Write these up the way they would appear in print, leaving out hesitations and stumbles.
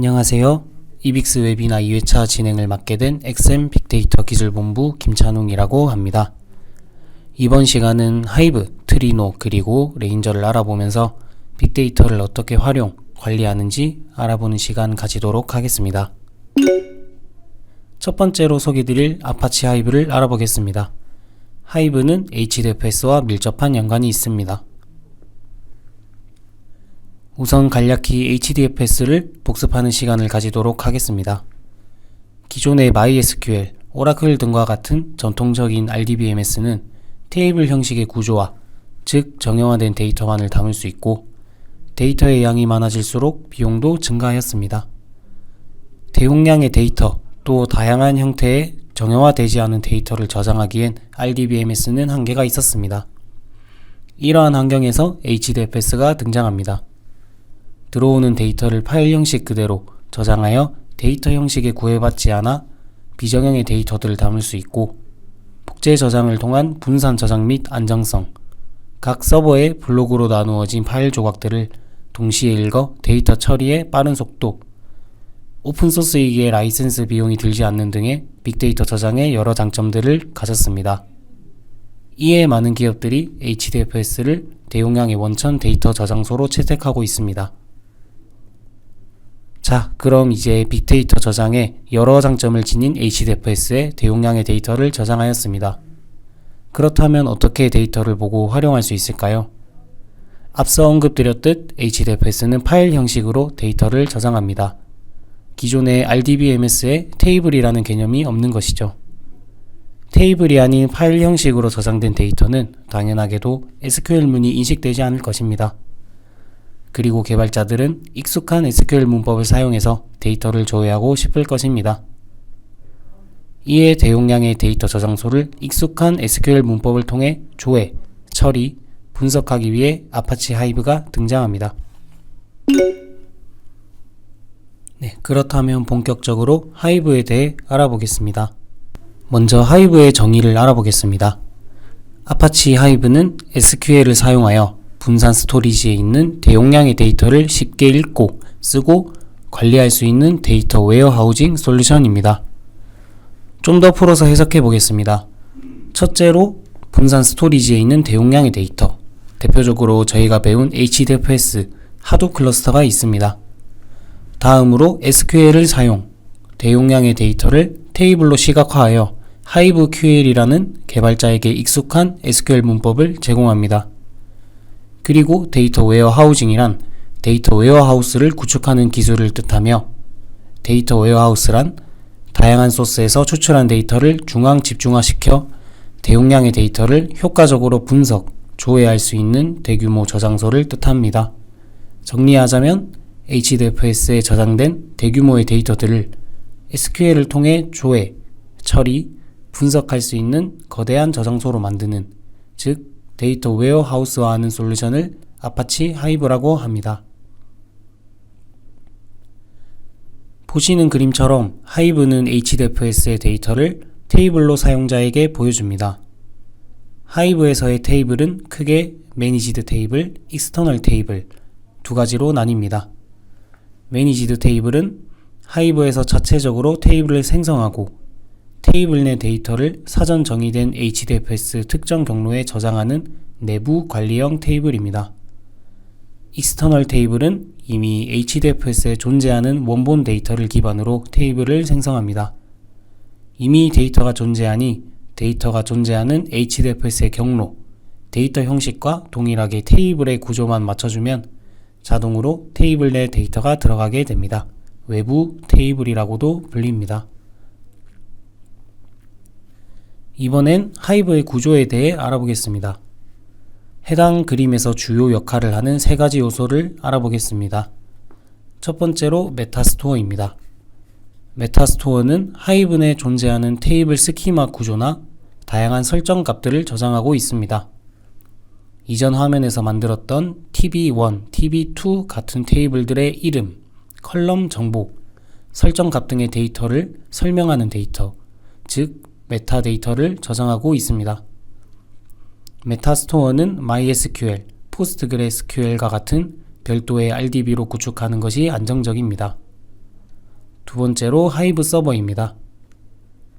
안녕하세요. 이빅스 웨비나 2회차 진행을 맡게 된 XM 빅데이터 기술본부 김찬웅이라고 합니다. 이번 시간은 하이브, 트리노, 그리고 레인저를 알아보면서 빅데이터를 어떻게 활용, 관리하는지 알아보는 시간 가지도록 하겠습니다. 첫 번째로 소개드릴 아파치 하이브를 알아보겠습니다. 하이브는 HDFS와 밀접한 연관이 있습니다. 우선 간략히 HDFS를 복습하는 시간을 가지도록 하겠습니다. 기존의 MySQL, 오라클 등과 같은 전통적인 RDBMS는 테이블 형식의 구조와 즉 정형화된 데이터만을 담을 수 있고 데이터의 양이 많아질수록 비용도 증가하였습니다. 대용량의 데이터 또 다양한 형태의 정형화되지 않은 데이터를 저장하기엔 RDBMS는 한계가 있었습니다. 이러한 환경에서 HDFS가 등장합니다. 들어오는 데이터를 파일 형식 그대로 저장하여 데이터 형식에 구애받지 않아 비정형의 데이터들을 담을 수 있고 복제 저장을 통한 분산 저장 및 안정성, 각 서버에 블록으로 나누어진 파일 조각들을 동시에 읽어 데이터 처리의 빠른 속도, 오픈소스이기에 라이센스 비용이 들지 않는 등의 빅데이터 저장의 여러 장점들을 가졌습니다. 이에 많은 기업들이 HDFS를 대용량의 원천 데이터 저장소로 채택하고 있습니다. 자, 그럼 이제 빅데이터 저장에 여러 장점을 지닌 HDFS에 대용량의 데이터를 저장하였습니다. 그렇다면 어떻게 데이터를 보고 활용할 수 있을까요? 앞서 언급드렸듯 HDFS는 파일 형식으로 데이터를 저장합니다. 기존의 RDBMS에 테이블이라는 개념이 없는 것이죠. 테이블이 아닌 파일 형식으로 저장된 데이터는 당연하게도 SQL문이 인식되지 않을 것입니다. 그리고 개발자들은 익숙한 SQL 문법을 사용해서 데이터를 조회하고 싶을 것입니다. 이에 대용량의 데이터 저장소를 익숙한 SQL 문법을 통해 조회, 처리, 분석하기 위해 아파치 하이브가 등장합니다. 그렇다면 본격적으로 하이브에 대해 알아보겠습니다. 먼저 하이브의 정의를 알아보겠습니다. 아파치 하이브는 SQL을 사용하여 분산 스토리지에 있는 대용량의 데이터를 쉽게 읽고 쓰고 관리할 수 있는 데이터 웨어하우징 솔루션입니다. 좀 더 풀어서 해석해 보겠습니다. 첫째로 분산 스토리지에 있는 대용량의 데이터, 대표적으로 저희가 배운 HDFS, 하도 클러스터가 있습니다. 다음으로 SQL을 사용, 대용량의 데이터를 테이블로 시각화하여 HiveQL이라는 개발자에게 익숙한 SQL 문법을 제공합니다. 그리고 데이터 웨어하우징이란 데이터 웨어하우스를 구축하는 기술을 뜻하며 데이터 웨어하우스란 다양한 소스에서 추출한 데이터를 중앙 집중화시켜 대용량의 데이터를 효과적으로 분석, 조회할 수 있는 대규모 저장소를 뜻합니다. 정리하자면 HDFS에 저장된 대규모의 데이터들을 SQL을 통해 조회, 처리, 분석할 수 있는 거대한 저장소로 만드는, 즉 데이터 웨어하우스화하는 솔루션을 아파치 하이브라고 합니다. 보시는 그림처럼 하이브는 HDFS의 데이터를 테이블로 사용자에게 보여줍니다. 하이브에서의 테이블은 크게 매니지드 테이블, 익스터널 테이블 두 가지로 나뉩니다. 매니지드 테이블은 하이브에서 자체적으로 테이블을 생성하고 테이블 내 데이터를 사전 정의된 HDFS 특정 경로에 저장하는 내부 관리형 테이블입니다. 익스터널 테이블은 이미 HDFS에 존재하는 원본 데이터를 기반으로 테이블을 생성합니다. 이미 데이터가 존재하니 데이터가 존재하는 HDFS의 경로, 데이터 형식과 동일하게 테이블의 구조만 맞춰주면 자동으로 테이블 내 데이터가 들어가게 됩니다. 외부 테이블이라고도 불립니다. 이번엔 하이브의 구조에 대해 알아보겠습니다. 해당 그림에서 주요 역할을 하는 세 가지 요소를 알아보겠습니다. 첫 번째로 메타스토어입니다. 메타스토어는 하이브 내 존재하는 테이블 스키마 구조나 다양한 설정 값들을 저장하고 있습니다. 이전 화면에서 만들었던 TB1, TB2 같은 테이블들의 이름, 컬럼 정보, 설정 값 등의 데이터를 설명하는 데이터, 즉 메타데이터를 저장하고 있습니다. 메타스토어는 MySQL, PostgreSQL과 같은 별도의 RDB로 구축하는 것이 안정적입니다. 두 번째로 하이브 서버입니다.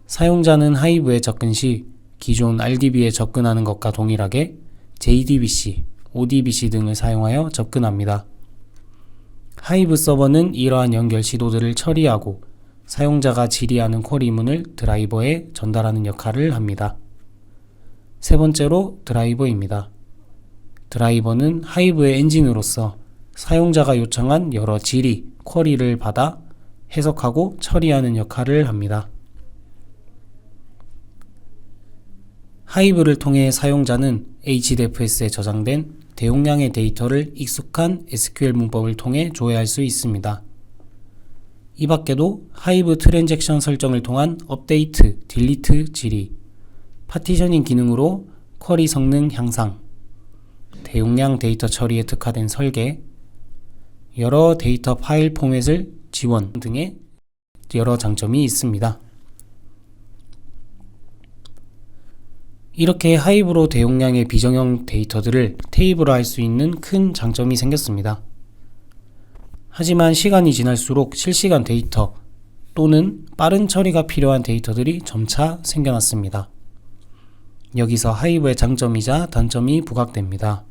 사용자는 하이브에 접근 시 기존 RDB에 접근하는 것과 동일하게 JDBC, ODBC 등을 사용하여 접근합니다. 하이브 서버는 이러한 연결 시도들을 처리하고 사용자가 질의하는 쿼리문을 드라이버에 전달하는 역할을 합니다. 세 번째로 드라이버입니다. 드라이버는 하이브의 엔진으로서 사용자가 요청한 여러 질의, 쿼리를 받아 해석하고 처리하는 역할을 합니다. 하이브를 통해 사용자는 HDFS에 저장된 대용량의 데이터를 익숙한 SQL 문법을 통해 조회할 수 있습니다. 이 밖에도 하이브 트랜잭션 설정을 통한 업데이트, 딜리트 질의, 파티셔닝 기능으로 쿼리 성능 향상, 대용량 데이터 처리에 특화된 설계, 여러 데이터 파일 포맷을 지원 등의 여러 장점이 있습니다. 이렇게 하이브로 대용량의 비정형 데이터들을 테이블화할 수 있는 큰 장점이 생겼습니다. 하지만 시간이 지날수록 실시간 데이터 또는 빠른 처리가 필요한 데이터들이 점차 생겨났습니다. 여기서 하이브의 장점이자 단점이 부각됩니다.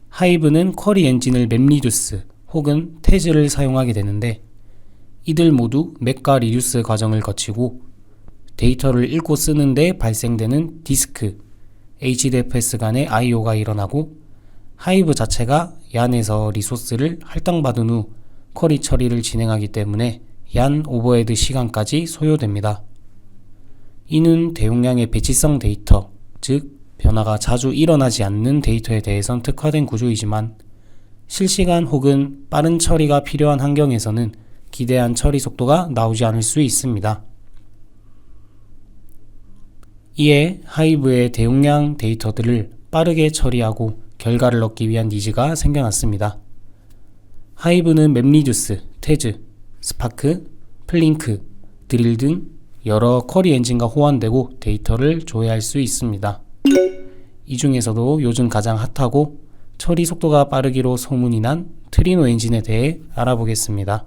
하이브는 쿼리 엔진을 맵리듀스 혹은 태즈를 사용하게 되는데 이들 모두 맥과 리듀스 과정을 거치고 데이터를 읽고 쓰는데 발생되는 디스크, HDFS 간의 I/O가 일어나고 하이브 자체가 얀에서 리소스를 할당받은 후 쿼리 처리를 진행하기 때문에 얀 오버헤드 시간까지 소요됩니다. 이는 대용량의 배치성 데이터, 즉 변화가 자주 일어나지 않는 데이터에 대해선 특화된 구조이지만 실시간 혹은 빠른 처리가 필요한 환경에서는 기대한 처리 속도가 나오지 않을 수 있습니다. 이에 하이브의 대용량 데이터들을 빠르게 처리하고 결과를 얻기 위한 니즈가 생겨났습니다. 하이브는 맵리듀스, 태즈, 스파크, 플링크, 드릴 등 여러 쿼리 엔진과 호환되고 데이터를 조회할 수 있습니다. 이 중에서도 요즘 가장 핫하고 처리 속도가 빠르기로 소문이 난 트리노 엔진에 대해 알아보겠습니다.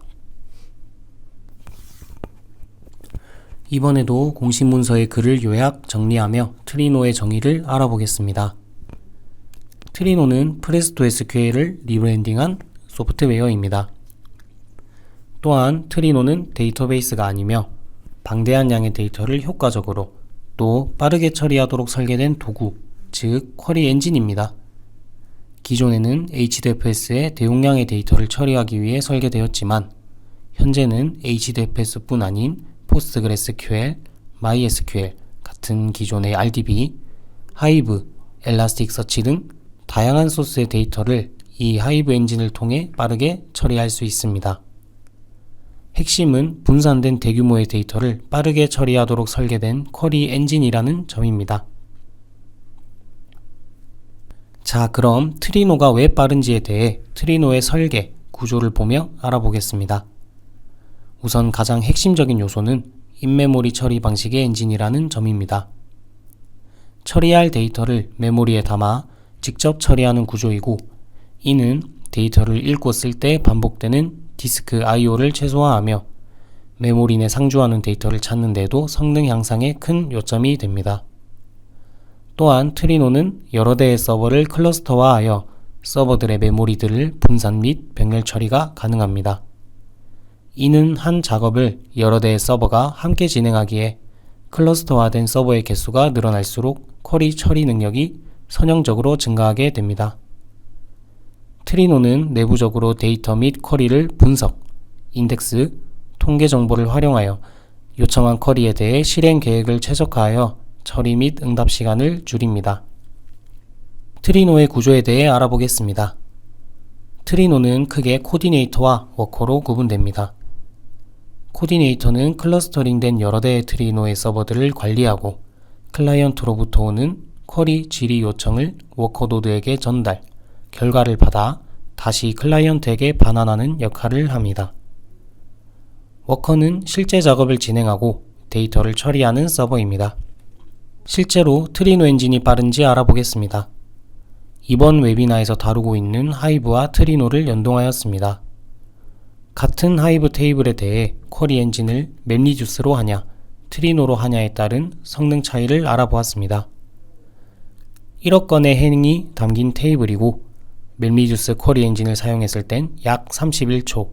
이번에도 공식 문서의 글을 요약 정리하며 트리노의 정의를 알아보겠습니다. 트리노는 프레스토 SQL을 리브랜딩한 소프트웨어입니다. 또한 트리노는 데이터베이스가 아니며 방대한 양의 데이터를 효과적으로 또 빠르게 처리하도록 설계된 도구, 즉 쿼리 엔진입니다. 기존에는 HDFS에 대용량의 데이터를 처리하기 위해 설계되었지만 현재는 HDFS뿐 아닌 포스트그레스QL, MySQL 같은 기존의 RDB, 하이브, 엘라스틱서치 등 다양한 소스의 데이터를 이 하이브 엔진을 통해 빠르게 처리할 수 있습니다. 핵심은 분산된 대규모의 데이터를 빠르게 처리하도록 설계된 쿼리 엔진이라는 점입니다. 자, 그럼 트리노가 왜 빠른지에 대해 트리노의 설계, 구조를 보며 알아보겠습니다. 우선 가장 핵심적인 요소는 인메모리 처리 방식의 엔진이라는 점입니다. 처리할 데이터를 메모리에 담아 직접 처리하는 구조이고 이는 데이터를 읽고 쓸 때 반복되는 디스크 I/O를 최소화하며 메모리 내 상주하는 데이터를 찾는 데도 성능 향상에 큰 요점이 됩니다. 또한 트리노는 여러 대의 서버를 클러스터화하여 서버들의 메모리들을 분산 및 병렬 처리가 가능합니다. 이는 한 작업을 여러 대의 서버가 함께 진행하기에 클러스터화된 서버의 개수가 늘어날수록 쿼리 처리 능력이 선형적으로 증가하게 됩니다. 트리노는 내부적으로 데이터 및 쿼리를 분석, 인덱스, 통계 정보를 활용하여 요청한 쿼리에 대해 실행 계획을 최적화하여 처리 및 응답 시간을 줄입니다. 트리노의 구조에 대해 알아보겠습니다. 트리노는 크게 코디네이터와 워커로 구분됩니다. 코디네이터는 클러스터링된 여러 대의 트리노의 서버들을 관리하고 클라이언트로부터 오는 쿼리 질의 요청을 워커 노드에게 전달, 결과를 받아 다시 클라이언트에게 반환하는 역할을 합니다. 워커는 실제 작업을 진행하고 데이터를 처리하는 서버입니다. 실제로 트리노 엔진이 빠른지 알아보겠습니다. 이번 웨비나에서 다루고 있는 하이브와 트리노를 연동하였습니다. 같은 하이브 테이블에 대해 쿼리 엔진을 맵리듀스로 하냐, 트리노로 하냐에 따른 성능 차이를 알아보았습니다. 1억 건의 행이 담긴 테이블이고 맵리듀스 쿼리 엔진을 사용했을 땐 약 31초,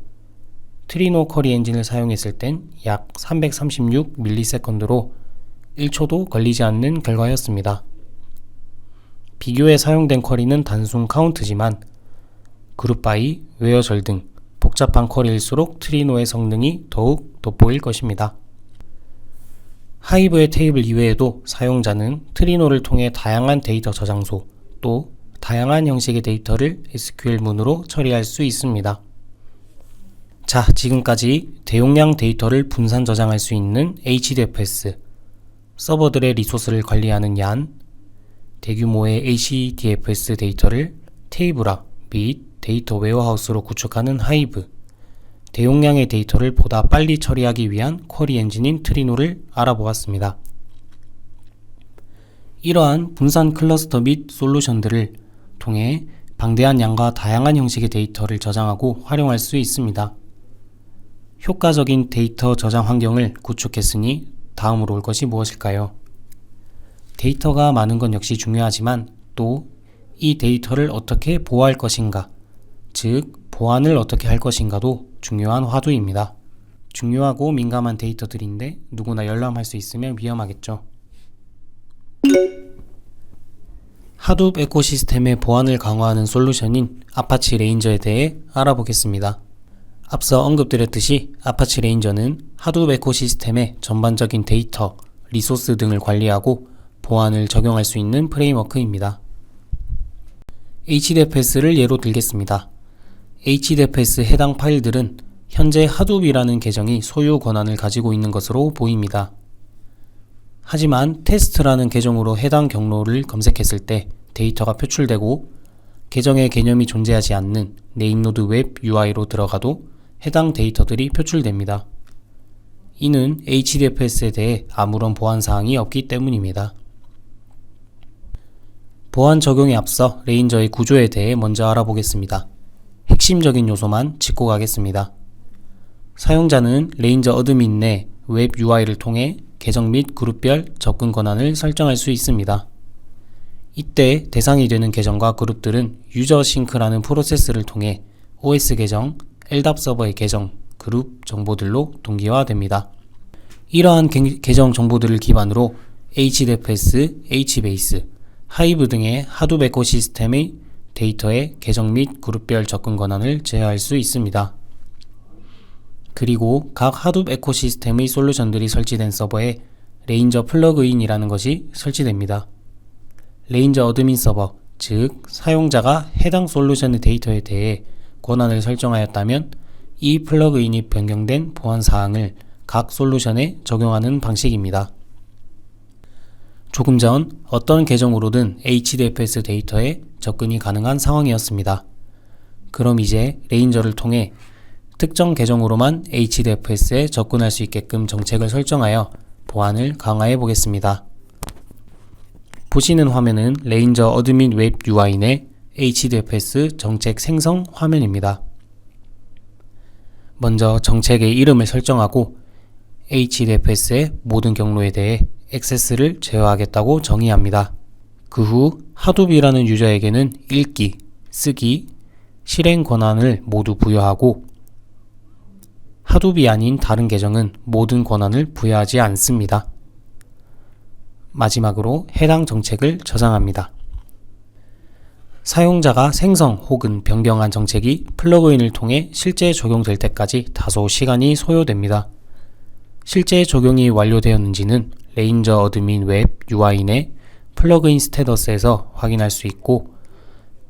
트리노 쿼리 엔진을 사용했을 땐 약 336ms로 1초도 걸리지 않는 결과였습니다. 비교에 사용된 쿼리는 단순 카운트지만 그룹 바이, 웨어절 등 복잡한 쿼리일수록 트리노의 성능이 더욱 돋보일 것입니다. 하이브의 테이블 이외에도 사용자는 트리노를 통해 다양한 데이터 저장소, 또 다양한 형식의 데이터를 SQL문으로 처리할 수 있습니다. 자, 지금까지 대용량 데이터를 분산 저장할 수 있는 HDFS, 서버들의 리소스를 관리하는 얀, 대규모의 HDFS 데이터를 테이블화 및 데이터 웨어하우스로 구축하는 하이브, 대용량의 데이터를 보다 빨리 처리하기 위한 쿼리 엔진인 트리노를 알아보았습니다. 이러한 분산 클러스터 및 솔루션들을 통해 방대한 양과 다양한 형식의 데이터를 저장하고 활용할 수 있습니다. 효과적인 데이터 저장 환경을 구축했으니 다음으로 올 것이 무엇일까요? 데이터가 많은 건 역시 중요하지만 또 이 데이터를 어떻게 보호할 것인가, 즉 보안을 어떻게 할 것인가도 중요한 화두입니다. 중요하고 민감한 데이터들인데 누구나 열람할 수 있으면 위험하겠죠. 하둡 에코시스템의 보안을 강화하는 솔루션인 아파치 레인저에 대해 알아보겠습니다. 앞서 언급드렸듯이 아파치 레인저는 하둡 에코시스템의 전반적인 데이터, 리소스 등을 관리하고 보안을 적용할 수 있는 프레임워크입니다. HDFS를 예로 들겠습니다. HDFS 해당 파일들은 현재 하둡이라는 계정이 소유 권한을 가지고 있는 것으로 보입니다. 하지만 테스트라는 계정으로 해당 경로를 검색했을 때 데이터가 표출되고 계정의 개념이 존재하지 않는 네임노드 웹 UI로 들어가도 해당 데이터들이 표출됩니다. 이는 HDFS에 대해 아무런 보안 사항이 없기 때문입니다. 보안 적용에 앞서 레인저의 구조에 대해 먼저 알아보겠습니다. 핵심적인 요소만 짚고 가겠습니다. 사용자는 레인저 어드민 내 웹 UI를 통해 계정 및 그룹별 접근 권한을 설정할 수 있습니다. 이때 대상이 되는 계정과 그룹들은 유저 싱크라는 프로세스를 통해 OS 계정, LDAP 서버의 계정, 그룹 정보들로 동기화됩니다. 이러한 계정 정보들을 기반으로 HDFS, HBase, 하이브 등의 하둡 에코시스템의 데이터의 계정 및 그룹별 접근 권한을 제어할 수 있습니다. 그리고 각 하둡 에코시스템의 솔루션들이 설치된 서버에 레인저 플러그인이라는 것이 설치됩니다. 레인저 어드민 서버, 즉 사용자가 해당 솔루션의 데이터에 대해 권한을 설정하였다면 이 플러그인이 변경된 보안 사항을 각 솔루션에 적용하는 방식입니다. 조금 전 어떤 계정으로든 HDFS 데이터에 접근이 가능한 상황이었습니다. 그럼 이제 레인저를 통해 특정 계정으로만 HDFS에 접근할 수 있게끔 정책을 설정하여 보안을 강화해 보겠습니다. 보시는 화면은 레인저 어드민 웹 UI 내 HDFS 정책 생성 화면입니다. 먼저 정책의 이름을 설정하고 HDFS의 모든 경로에 대해 액세스를 제어하겠다고 정의합니다. 그 후 하둡이라는 유저에게는 읽기, 쓰기, 실행 권한을 모두 부여하고 하둡이 아닌 다른 계정은 모든 권한을 부여하지 않습니다. 마지막으로 해당 정책을 저장합니다. 사용자가 생성 혹은 변경한 정책이 플러그인을 통해 실제 적용될 때까지 다소 시간이 소요됩니다. 실제 적용이 완료되었는지는 레인저 어드민 웹 UI 내 플러그인 스테터스에서 확인할 수 있고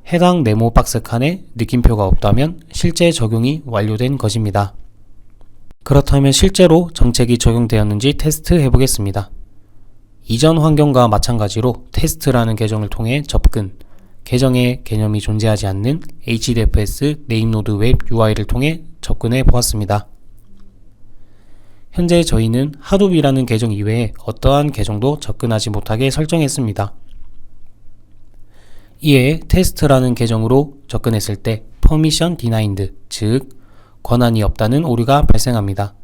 해당 네모 박스 칸에 느낌표가 없다면 실제 적용이 완료된 것입니다. 그렇다면 실제로 정책이 적용되었는지 테스트해 보겠습니다. 이전 환경과 마찬가지로 테스트라는 계정을 통해 접근, 계정의 개념이 존재하지 않는 HDFS 네임노드 웹 UI를 통해 접근해 보았습니다. 현재 저희는 하둡이라는 계정 이외에 어떠한 계정도 접근하지 못하게 설정했습니다. 이에 테스트라는 계정으로 접근했을 때 permission denied, 즉 권한이 없다는 오류가 발생합니다.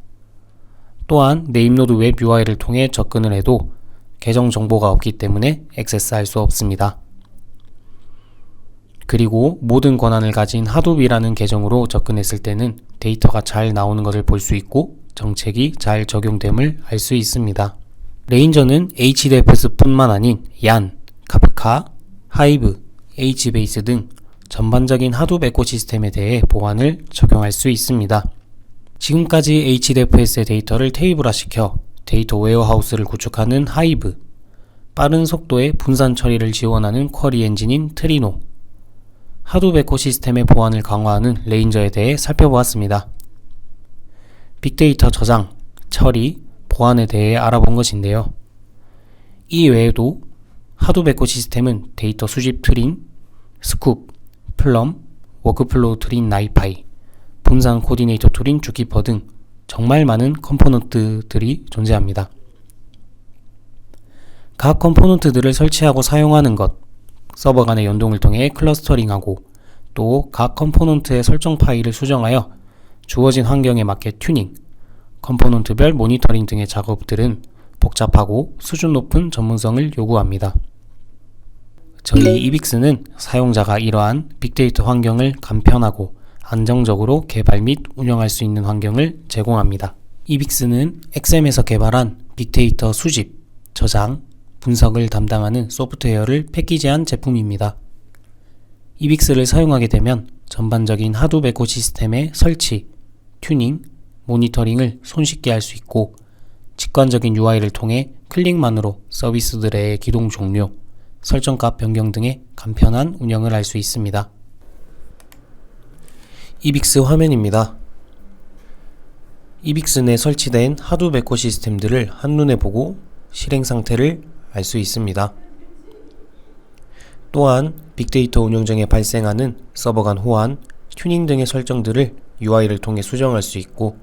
또한 네임노드 웹 UI를 통해 접근을 해도 계정 정보가 없기 때문에 액세스할 수 없습니다. 그리고 모든 권한을 가진 하둡이라는 계정으로 접근했을 때는 데이터가 잘 나오는 것을 볼 수 있고 정책이 잘 적용됨을 알 수 있습니다. 레인저는 HDFS뿐만 아닌 얀, 카프카, 하이브, HBase 등 전반적인 하둡 에코시스템에 대해 보안을 적용할 수 있습니다. 지금까지 HDFS의 데이터를 테이블화시켜 데이터 웨어하우스를 구축하는 하이브, 빠른 속도의 분산 처리를 지원하는 쿼리 엔진인 트리노, 하둡 에코시스템의 보안을 강화하는 레인저에 대해 살펴보았습니다. 빅데이터 저장, 처리, 보안에 대해 알아본 것인데요. 이 외에도 하둡 에코시스템은 데이터 수집 툴인 스쿱, 플럼, 워크플로우 툴인 나이파이, 분산 코디네이터 툴인 주키퍼 등 정말 많은 컴포넌트들이 존재합니다. 각 컴포넌트들을 설치하고 사용하는 것, 서버 간의 연동을 통해 클러스터링하고 또 각 컴포넌트의 설정 파일을 수정하여 주어진 환경에 맞게 튜닝, 컴포넌트별 모니터링 등의 작업들은 복잡하고 수준 높은 전문성을 요구합니다. 저희 이빅스는 사용자가 이러한 빅데이터 환경을 간편하고 안정적으로 개발 및 운영할 수 있는 환경을 제공합니다. 이빅스는 엑셈에서 개발한 빅데이터 수집, 저장, 분석을 담당하는 소프트웨어를 패키지한 제품입니다. 이빅스를 사용하게 되면 전반적인 하둡 에코시스템의 설치, 튜닝, 모니터링을 손쉽게 할 수 있고 직관적인 UI를 통해 클릭만으로 서비스들의 기동 종료, 설정값 변경 등의 간편한 운영을 할 수 있습니다. 이빅스 화면입니다. 이빅스 내 설치된 하둡 에코시스템들을 한눈에 보고 실행 상태를 알 수 있습니다. 또한 빅데이터 운영 중에 발생하는 서버 간 호환, 튜닝 등의 설정들을 UI를 통해 수정할 수 있고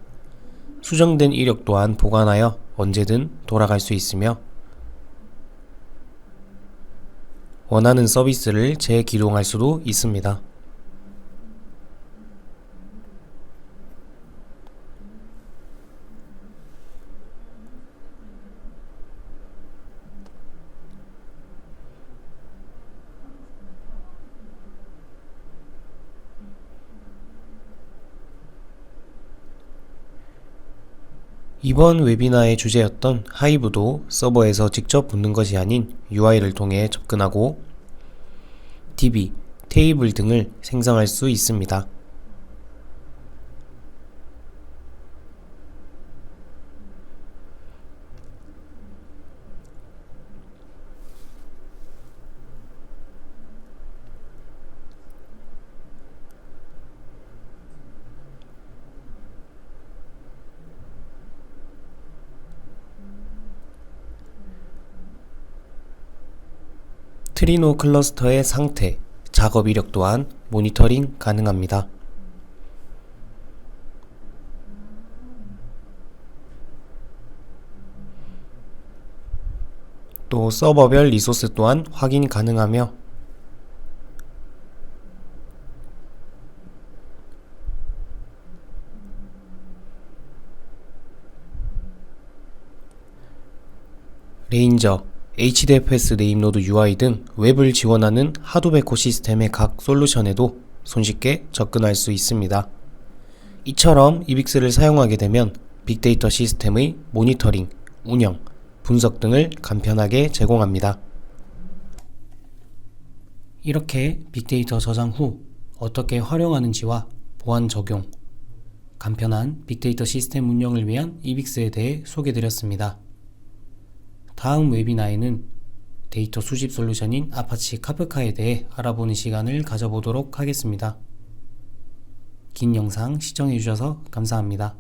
수정된 이력 또한 보관하여 언제든 돌아갈 수 있으며 원하는 서비스를 재기동할 수도 있습니다. 이번 웨비나의 주제였던 하이브도 서버에서 직접 붙는 것이 아닌 UI를 통해 접근하고 DB, 테이블 등을 생성할 수 있습니다. 트리노 클러스터의 상태, 작업 이력 또한 모니터링 가능합니다. 또 서버별 리소스 또한 확인 가능하며 레인저, HDFS 네임노드 UI 등 웹을 지원하는 하둡 에코시스템의 각 솔루션에도 손쉽게 접근할 수 있습니다. 이처럼 이빅스를 사용하게 되면 빅데이터 시스템의 모니터링, 운영, 분석 등을 간편하게 제공합니다. 이렇게 빅데이터 저장 후 어떻게 활용하는지와 보안 적용, 간편한 빅데이터 시스템 운영을 위한 이빅스에 대해 소개드렸습니다. 다음 웨비나에는 데이터 수집 솔루션인 아파치 카프카에 대해 알아보는 시간을 가져보도록 하겠습니다. 긴 영상 시청해주셔서 감사합니다.